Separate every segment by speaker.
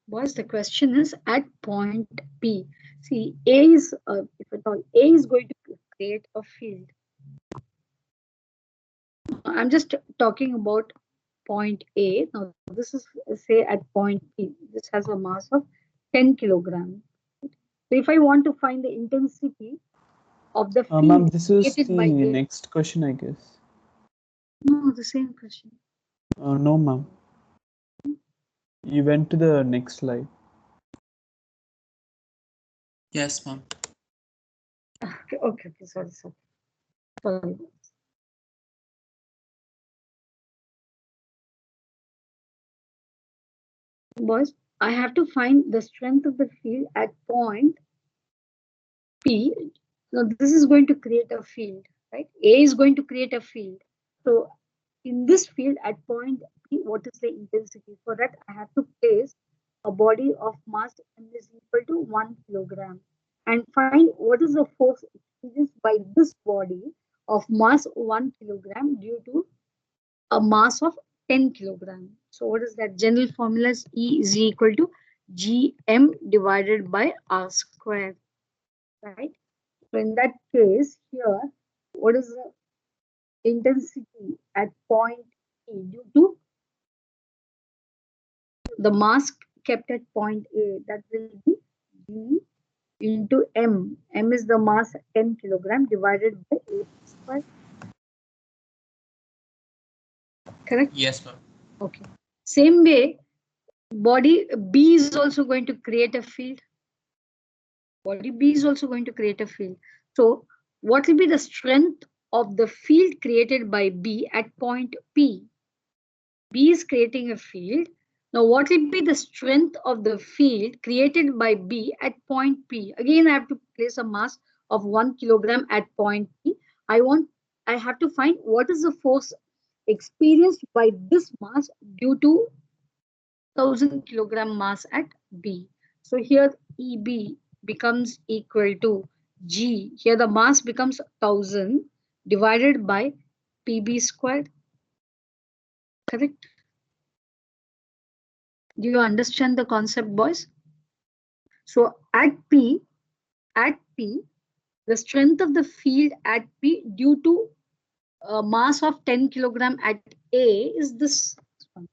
Speaker 1: Boys, the question is at point P. See, A is, if at all, A is going to create a field. I'm just talking about point A. Now, this is, say, at point P. This has a mass of 10 kilogram. So, if I want to find the intensity of the
Speaker 2: Ma'am,
Speaker 1: field
Speaker 2: this is
Speaker 1: created by
Speaker 2: the
Speaker 1: A,
Speaker 2: next question, I guess.
Speaker 1: no, the same question.
Speaker 2: No, ma'am. You went to the next slide.
Speaker 3: Yes, ma'am.
Speaker 1: Okay, sorry. Boys, I have to find the strength of the field at point P. Now, this is going to create a field, right? A is going to create a field. So, in this field at point P, what is the intensity? For that, I have to place a body of mass m is equal to 1 kilogram and find what is the force experienced by this body of mass 1 kilogram due to a mass of 10 kilogram. So what is that? General formula is E is equal to gm divided by r square, right? So in that case, here, what is the intensity at point E due to the mass kept at point A? That will be G into M. M is the mass 10 kilogram divided by A square. Correct?
Speaker 3: Yes, ma'am.
Speaker 1: Okay. Same way, body B is also going to create a field. Body B is also going to create a field. So what will be the strength of the field created by B at point P? B is creating a field. Now what will be the strength of the field created by B at point P? Again, I have to place a mass of 1 kilogram at point P. I have to find what is the force experienced by this mass due to 1000 kilogram mass at B. So here EB becomes equal to G. Here the mass becomes 1000 divided by PB squared. Correct? Do you understand the concept, boys? So at P, the strength of the field at P due to a mass of 10 kilogram at A is this one.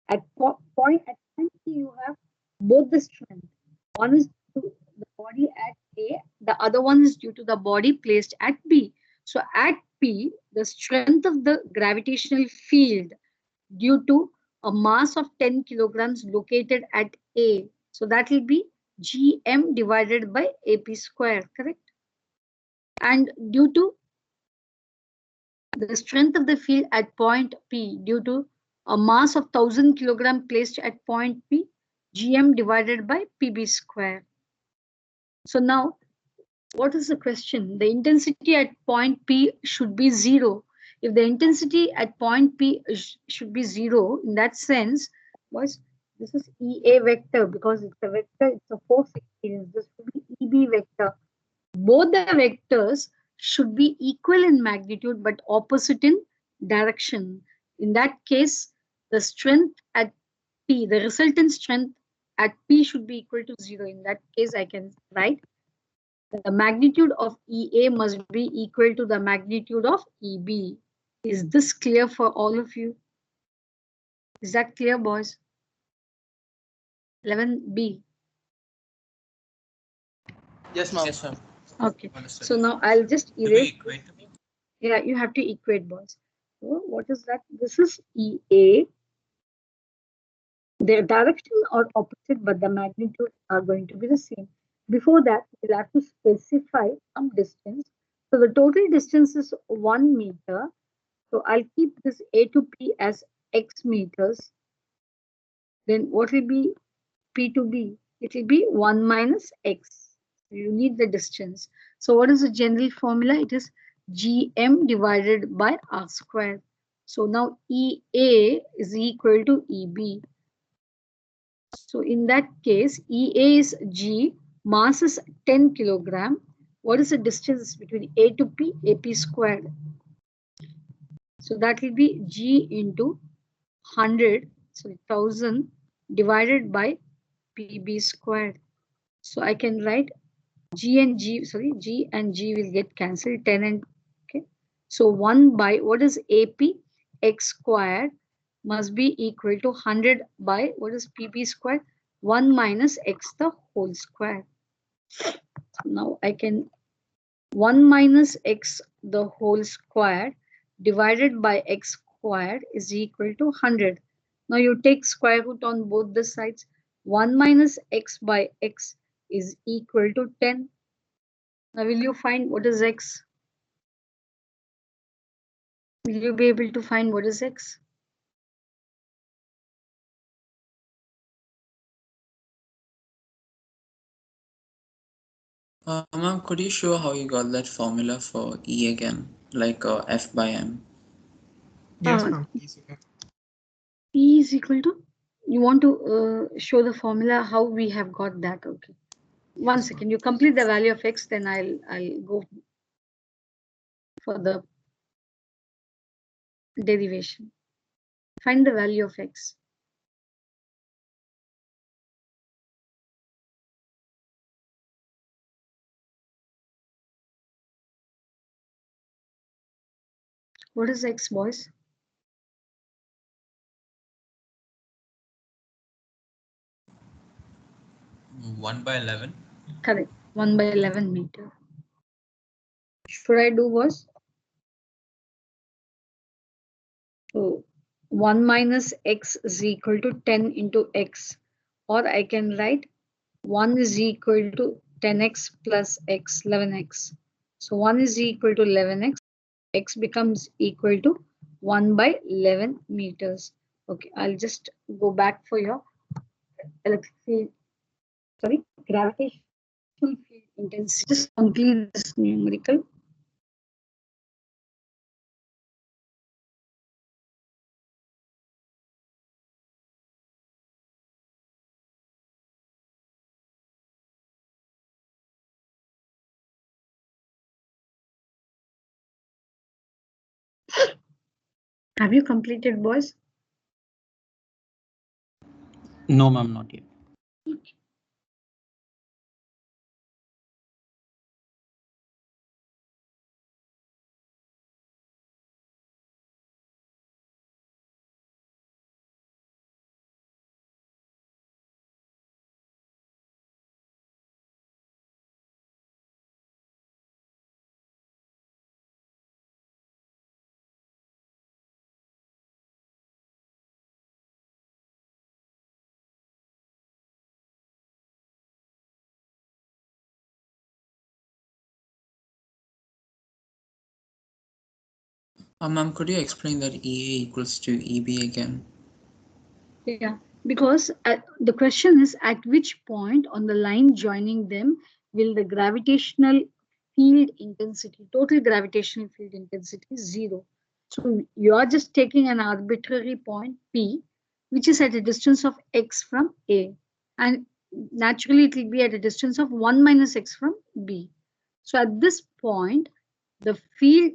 Speaker 1: At point P, you have both the strength. One is to the body at A, the other one is due to the body placed at B. So at P, the strength of the gravitational field due to a mass of 10 kilograms located at A. So that will be Gm divided by AP square, correct? And due to the strength of the field at point P due to a mass of 1000 kilogram placed at point P, Gm divided by PB square. So now, what is the question? The intensity at point P should be zero. If the intensity at point P should be zero, in that sense, boys, this is EA vector because it's a vector, it's a force experience. This will be EB vector. Both the vectors should be equal in magnitude but opposite in direction. In that case, the strength at P, the resultant strength at P should be equal to zero. In that case, I can write the magnitude of EA must be equal to the magnitude of EB. Is this clear for all of you? Is that clear, boys? 11B.
Speaker 3: Yes, ma'am. Yes, ma'am.
Speaker 1: Okay.
Speaker 3: Understood.
Speaker 1: So now I'll just
Speaker 3: Do we
Speaker 1: erase.
Speaker 3: equate?
Speaker 1: Yeah, you have to equate, boys. So what is that? This is EA. Their direction are opposite, but the magnitude are going to be the same. Before that, we'll have to specify some distance. So the total distance is 1 meter. So I'll keep this A to P as x meters. Then what will be P to B? It will be 1 minus x. You need the distance. So what is the general formula? It is Gm divided by r square. So now EA is equal to EB. So in that case, EA is G, mass is 10 kilogram. What is the distance between A to P? AP squared. So that will be G into 100, so 1000 divided by PB squared. So I can write G and G will get cancelled, 10 and okay. So 1 by what is AP? X squared must be equal to 100 by what is PB squared? 1 minus X the whole square. Now I can 1 minus X the whole square divided by X squared is equal to 100. Now you take square root on both the sides. 1 minus X by X is equal to 10. Now will you find what is X? Will you be able to find what is X?
Speaker 3: Ma'am, could you show how you got that formula for E again, like F by M?
Speaker 4: Yes,
Speaker 1: Uh,
Speaker 4: ma'am. Yes, okay.
Speaker 1: E is equal to, you want to show the formula how we have got that, okay. One
Speaker 4: Yes,
Speaker 1: second, you complete the value of X, then I'll go for the derivation. Find the value of X. What is X, boys?
Speaker 3: 1 by 11.
Speaker 1: Correct, 1 by 11 meter. Should I do was? So 1 minus X is equal to 10 into X, or I can write 1 is equal to 10x plus x, 11x. So 1 is equal to 11x. X becomes equal to 1 by 11 meters. Okay, I'll just go back for your electric field, sorry, gravitational field intensity. Just complete this numerical. Have you completed, boys?
Speaker 3: No, ma'am, not yet. Ma'am, could you explain that EA equals to EB again?
Speaker 1: Yeah, because the question is at which point on the line joining them will the gravitational field intensity, total gravitational field intensity is 0. So you are just taking an arbitrary point P, which is at a distance of x from A. And naturally it will be at a distance of 1 minus x from B. So at this point, the field,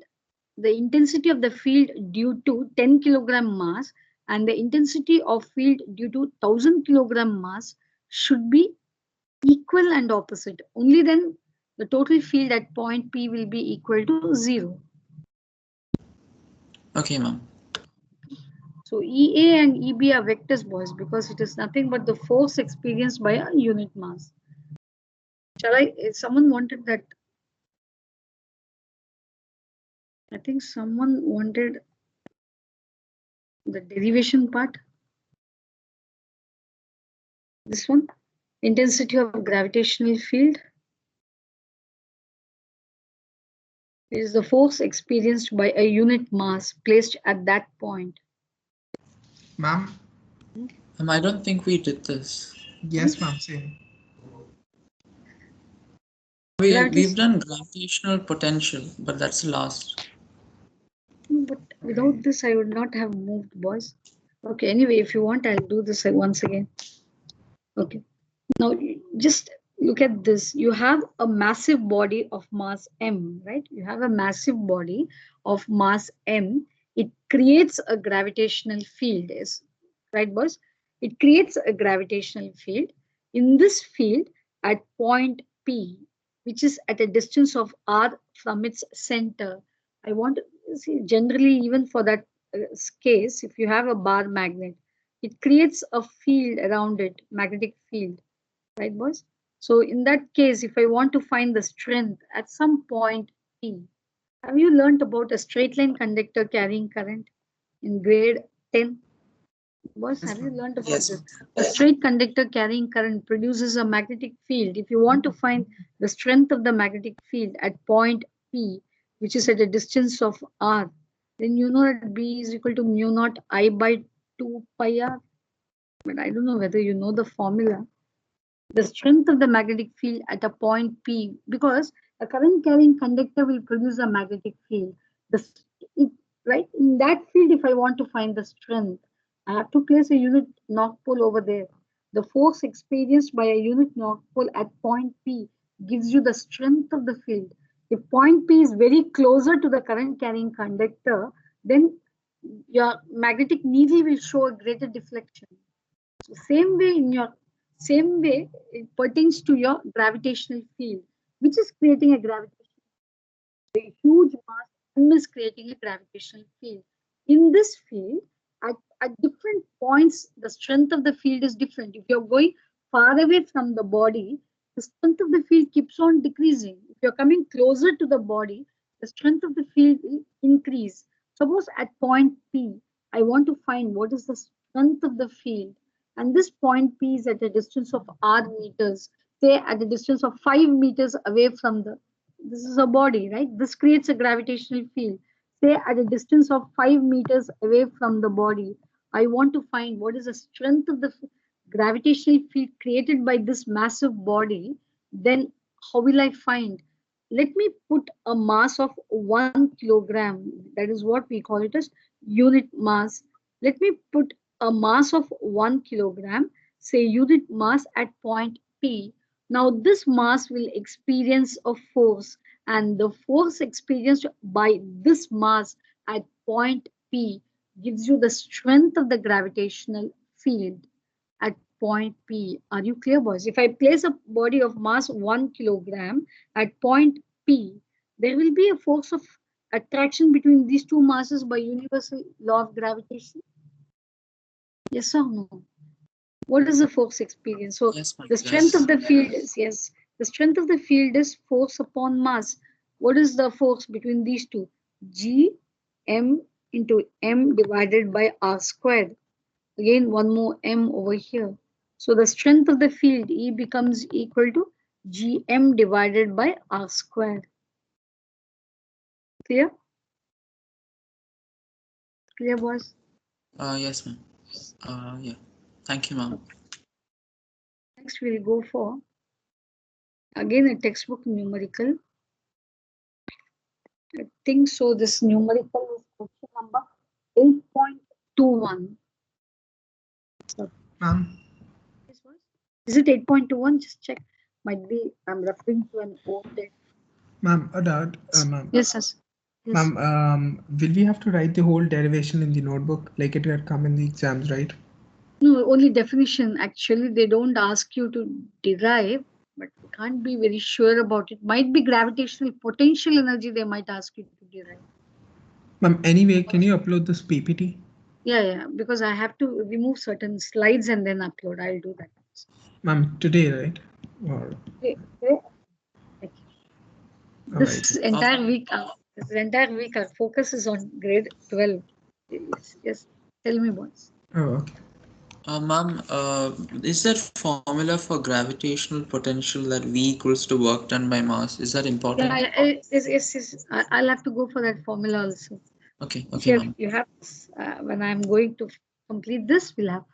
Speaker 1: the intensity of the field due to 10 kilogram mass and the intensity of field due to 1000 kilogram mass should be equal and opposite. Only then the total field at point P will be equal to 0.
Speaker 3: Okay, ma'am.
Speaker 1: So EA and EB are vectors, boys, because it is nothing but the force experienced by a unit mass. Shall I? Someone wanted that. I think someone wanted the derivation part. This one, intensity of gravitational field is the force experienced by a unit mass placed at that point.
Speaker 4: ma'am.
Speaker 3: I don't think we did this.
Speaker 4: Yes, ma'am. Same.
Speaker 3: We've done gravitational potential, but that's the last.
Speaker 1: But without this, I would not have moved, boys. Okay, anyway, if you want, I'll do this once again. Okay. Now, just look at this. You have a massive body of mass m, right? You have a massive body of mass m. It creates a gravitational field, right, boys? It creates a gravitational field. In this field at point P, which is at a distance of r from its center, I want to see generally even for that case, if you have a bar magnet, it creates a field around it, magnetic field, right, boys? So in that case, if I want to find the strength at some point P, have you learnt about a straight line conductor carrying current in grade 10? Boys,
Speaker 4: Yes,
Speaker 1: have you
Speaker 4: ma'am.
Speaker 1: learnt about
Speaker 3: Yes.
Speaker 1: this? A straight conductor carrying current produces a magnetic field. If you want to find the strength of the magnetic field at point P, which is at a distance of r, then you know that B is equal to mu naught I by 2 pi r. But I don't know whether you know the formula. The strength of the magnetic field at a point P, because a current carrying conductor will produce a magnetic field. The, it, right in that field, if I want to find the strength, I have to place a unit north pole over there. The force experienced by a unit north pole at point P gives you the strength of the field. If point P is very closer to the current carrying conductor, then your magnetic needle will show a greater deflection. So same way it pertains to your gravitational field, which is creating a gravitational, a huge mass M is creating a gravitational field. In this field, at different points, the strength of the field is different. If you're going far away from the body, the strength of the field keeps on decreasing. If you're coming closer to the body, the strength of the field will increase. Suppose at point P, I want to find what is the strength of the field. And this point P is at a distance of r meters, say at a distance of 5 meters away from the, this is a body, right? This creates a gravitational field. Say at a distance of 5 meters away from the body, I want to find what is the strength of the gravitational field created by this massive body. Then how will I find? Let me put a mass of 1 kilogram. That is what we call it as unit mass. Let me put a mass of 1 kilogram, say unit mass at point P. Now this mass will experience a force, and the force experienced by this mass at point P gives you the strength of the gravitational field at point P. Are you clear, boys? If I place a body of mass 1 kilogram at point P, there will be a force of attraction between these two masses by universal law of gravitation. Yes or no? What is the force experience? So
Speaker 3: Yes, ma'am.
Speaker 1: the strength of
Speaker 3: Yes.
Speaker 1: the field is, yes, the strength of the field is force upon mass. What is the force between these two? G m into m divided by r squared. Again, one more m over here. So the strength of the field E becomes equal to Gm divided by r squared. Clear? Clear, boys?
Speaker 3: Yes, ma'am. Yeah. Thank you, ma'am.
Speaker 1: Next, we'll go for again a textbook numerical. I think so. This numerical is question number 8.21.
Speaker 4: Ma'am.
Speaker 1: Is it 8.21? Just check. Might be I'm referring to an old text.
Speaker 4: Ma'am, a doubt. Ma'am.
Speaker 1: Yes, yes. Yes.
Speaker 4: Ma'am, will we have to write the whole derivation in the notebook like it had come in the exams, right?
Speaker 1: No, only definition. Actually, they don't ask you to derive, but we can't be very sure about it. Might be gravitational potential energy they might ask you to derive.
Speaker 4: Ma'am, anyway, can you upload this PPT?
Speaker 1: Yeah, because I have to remove certain slides and then upload. I'll do that.
Speaker 4: Ma'am, today, right? Or
Speaker 1: Okay.
Speaker 4: all
Speaker 1: This
Speaker 4: right.
Speaker 1: entire week, our focus is on grade 12. Yes. Tell me, boys.
Speaker 4: Oh, okay.
Speaker 3: Ma'am, is there formula for gravitational potential that V equals to work done by mass? Is that important?
Speaker 1: Yeah, yes. I'll have to go for that formula also.
Speaker 3: Okay,
Speaker 1: Here
Speaker 3: ma'am.
Speaker 1: you have when I'm going to complete this, we'll have.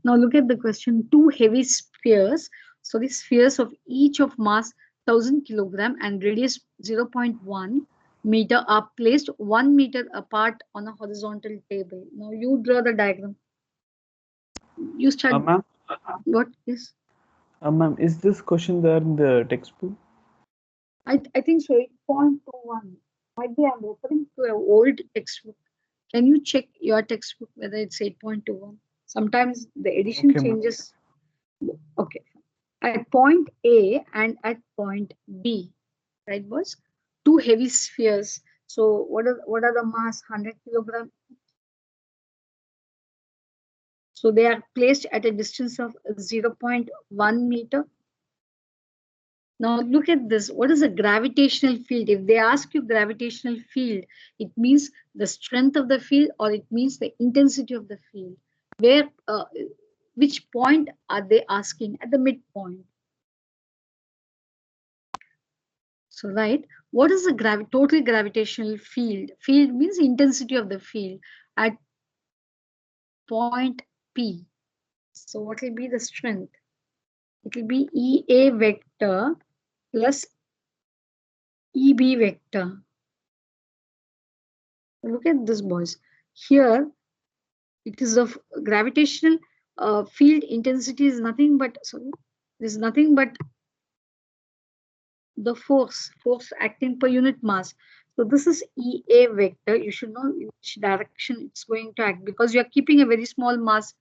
Speaker 1: Now look at the question. Two heavy spheres. So these spheres of each of mass 1000 kilogram and radius 0.1 meter are placed 1 meter apart on a horizontal table. Now you draw the diagram. You start.
Speaker 2: Ma'am,
Speaker 1: What is?
Speaker 2: ma'am, is this question there in the textbook?
Speaker 1: I think so. 8.21. Might be I'm referring to an old textbook. Can you check your textbook whether it's 8.21? Sometimes the edition
Speaker 2: Okay, ma'am.
Speaker 1: changes. Okay. at point A and at point B, right, boys? Two heavy spheres. So what are the mass? 100 kilogram. So they are placed at a distance of 0.1 meter. Now look at this. What is a gravitational field? If they ask you gravitational field, it means the strength of the field or it means the intensity of the field. Where, which point are they asking? At the midpoint. So, right, what is the total gravitational field? Field means intensity of the field at point P. So what will be the strength? It will be EA vector plus EB vector. Look at this, boys. Here, it is of gravitational field intensity is nothing but, sorry, is nothing but the force acting per unit mass. So this is EA vector. You should know which direction it's going to act because you are keeping a very small mass.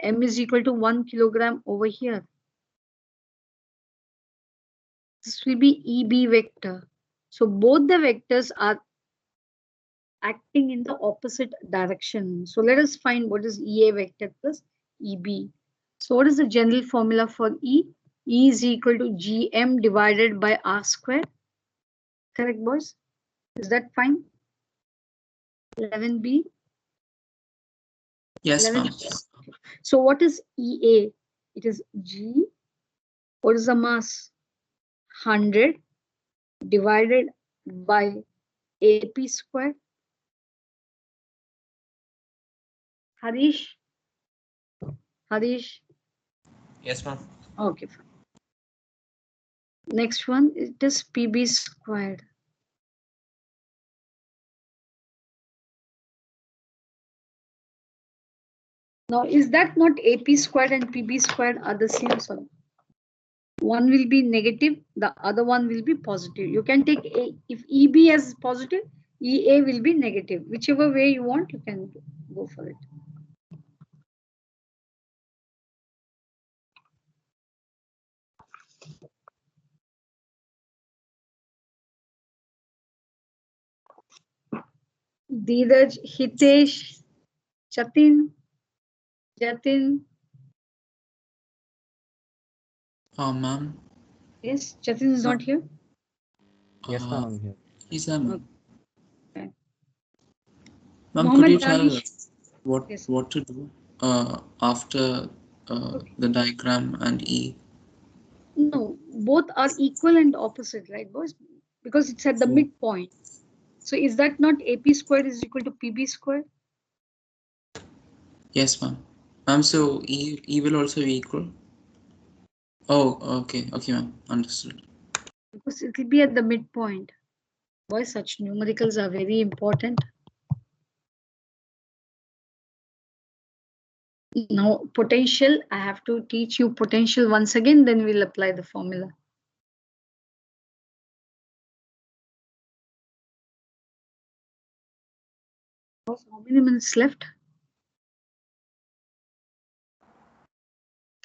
Speaker 1: M is equal to 1 kilogram over here. This will be EB vector. So both the vectors are acting in the opposite direction. So let us find what is EA vector plus EB. So what is the general formula for E? E is equal to GM divided by R squared. Correct, boys? Is that fine? 11B?
Speaker 3: Yes,
Speaker 1: 11.
Speaker 3: ma'am.
Speaker 1: So what is EA? It is G. What is the mass? 100 divided by AP squared. Harish? Harish?
Speaker 5: Yes, ma'am.
Speaker 1: Okay, fine. Next one, it is PB squared. Now, is that not AP squared and PB squared are the same? Sorry. One will be negative, the other one will be positive. You can take A, if EB as positive, EA will be negative. Whichever way you want, you can go for it. Dheeraj, Hitesh, Jatin.
Speaker 3: Ma'am.
Speaker 1: Yes, Jatin is not here.
Speaker 5: Yes, ma'am. I'm here.
Speaker 3: He's a ma'am.
Speaker 1: Okay.
Speaker 3: Ma'am, could
Speaker 1: Mohammed
Speaker 3: you tell
Speaker 1: Danish.
Speaker 3: what
Speaker 1: Yes.
Speaker 3: what to do after
Speaker 1: Okay.
Speaker 3: the diagram and E?
Speaker 1: No, both are equal and opposite, right, boys? Because it's at the
Speaker 3: So-
Speaker 1: midpoint. So is that not AP squared is equal to PB squared?
Speaker 3: Yes, ma'am. Ma'am, so E will also be equal? Oh, okay, ma'am. Understood.
Speaker 1: Because it will be at the midpoint. Why such numericals are very important. Now, potential, I have to teach you potential once again, then we'll apply the formula. How many minutes left?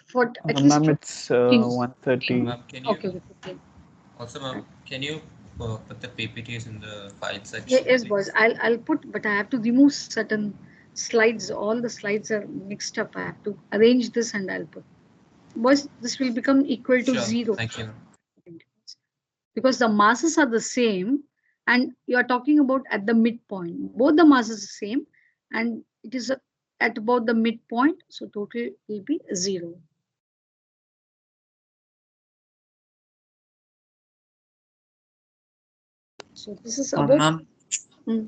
Speaker 1: For at least
Speaker 2: Ma'am, it's 1:30.
Speaker 5: Ma'am, can you
Speaker 1: okay.
Speaker 5: also, ma'am, can you put the PPTs in the file section?
Speaker 1: Yes,
Speaker 5: please?
Speaker 1: boys. I'll put, but I have to remove certain slides. All the slides are mixed up. I have to arrange this and I'll put. Boys, this will become equal to
Speaker 5: Sure.
Speaker 1: 0.
Speaker 5: Thank you.
Speaker 1: Because the masses are the same and you are talking about at the midpoint. Both the masses are same and it is at about the midpoint. So total will be 0. So this is about.
Speaker 3: Ma'am,
Speaker 1: Hmm.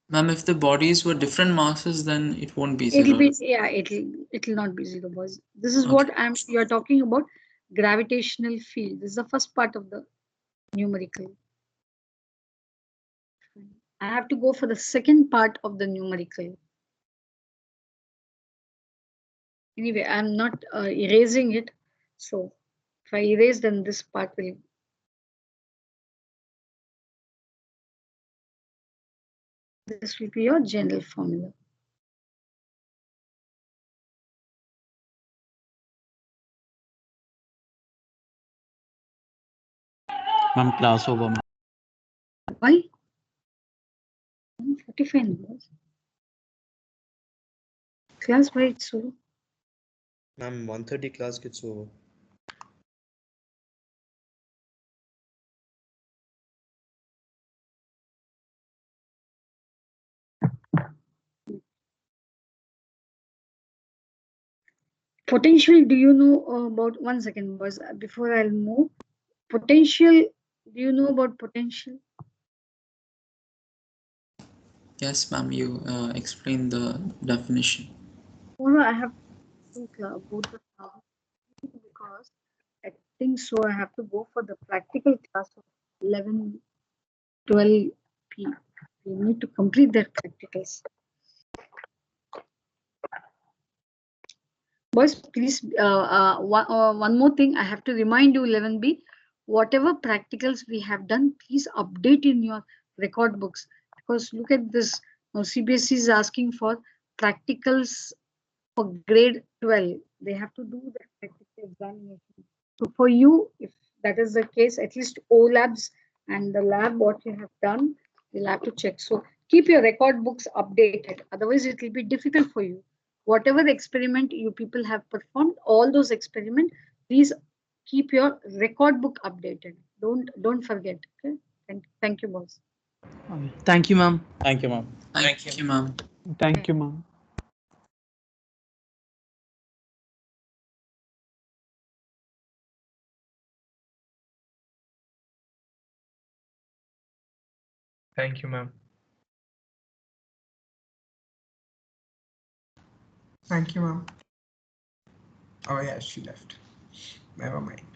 Speaker 3: ma'am, if the bodies were different masses, then it won't be
Speaker 1: It'll
Speaker 3: 0.
Speaker 1: be, yeah, it'll not be 0, boys. This is what you're talking about, gravitational field. This is the first part of the numerical. I have to go for the second part of the numerical. Anyway, I'm not erasing it. So if I erase, then this part will. This will be your general formula.
Speaker 2: Ma'am, class over, ma'am.
Speaker 1: Why? 45 numbers. Class why it's so?
Speaker 6: Ma'am, 1:30 class gets over.
Speaker 1: Potential, do you know about, one second boys, before I'll move. Potential, do you know about potential?
Speaker 3: Yes, ma'am, you explained the definition.
Speaker 1: Tomorrow I have to both the classes because I think so I have to go for the practical class of 11, 12 p. We need to complete their practicals. Boys, please, one more thing I have to remind you, 11B, whatever practicals we have done, please update in your record books. Because look at this, now CBSE is asking for practicals for grade 12. They have to do the practical examination. So for you, if that is the case, at least O labs and the lab, what you have done, you'll have to check. So keep your record books updated. Otherwise, it will be difficult for you. Whatever the experiment you people have performed, all those experiments, please keep your record book updated. Don't forget. Okay. Thank you, boss.
Speaker 7: Thank you, ma'am.
Speaker 2: Thank you, ma'am.
Speaker 3: Thank you, ma'am.
Speaker 2: Thank you, ma'am.
Speaker 4: Thank you, ma'am. Thank you, ma'am. Oh yeah, she left. Never mind.